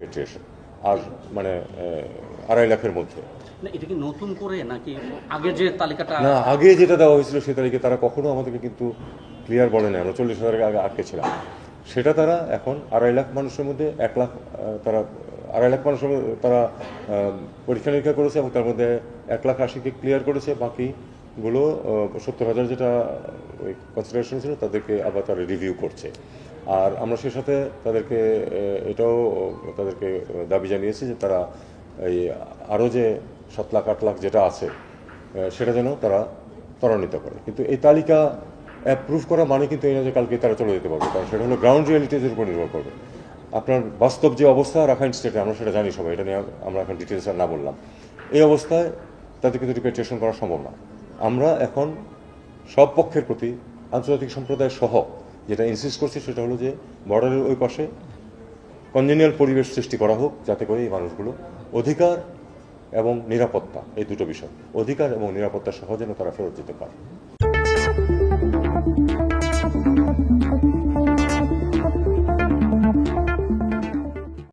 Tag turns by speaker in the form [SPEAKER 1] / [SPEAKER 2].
[SPEAKER 1] Repatriation আর মানে 2.5 লাখের মধ্যে।
[SPEAKER 2] এটা কি নতুন করে নাকি আগে যে তালিকাটা?
[SPEAKER 1] না, আগে যেটা দেওয়া হয়েছিল সে তারিখে তারা কখনো আমাদেরকে কিন্তু ক্লিয়ার বলে না, আমরা 40,000 আগে আটকে ছিলাম। সেটা তারা এখন 2.5 লাখ মানুষের মধ্যে 1 লাখ, তারা 2.5 লাখ মানুষের তারা পরীক্ষা নিরীক্ষা করেছে এবং তার মধ্যে 1,80,000কে ক্লিয়ার করেছে। বাকিগুলো 70,000 যেটা ওই কনসিডারেশন ছিল তাদেরকে আবার তারা রিভিউ করছে। আর আমরা সে সাথে তাদেরকে এটাও তাদেরকে দাবি জানিয়েছি যে তারা এই আরও যে 7 লাখ 8 লাখ যেটা আছে সেটা যেন তারা ত্বরান্বিত করে। কিন্তু এই তালিকা অ্যাপ্রুভ করা মানে কিন্তু এই না যে কালকে তারা চলে যেতে পারবে, কারণ সেটা হলো গ্রাউন্ড রিয়ালিটিজের উপর নির্ভর করবে। আপনার বাস্তব যে অবস্থা রাখাইন স্টেটে, আমরা সেটা জানি সবাই, এটা নিয়ে আমরা এখন ডিটেলস আর না বললাম। এই অবস্থায় তাদের কিন্তু রিপেট্রিয়েশন করা সম্ভব না। আমরা এখন সব পক্ষের প্রতি আন্তর্জাতিক সম্প্রদায় সহ যেটা ইনসিস্ট করছি সেটা হলো যে বর্ডারের ওই পাশে কনজেনিয়াল পরিবেশ সৃষ্টি করা হোক, যাতে করে এই মানুষগুলো অধিকার এবং নিরাপত্তা, এই দুটো বিষয়, অধিকার এবং নিরাপত্তা সহ যেন তারা ফেরত যেতে পারে।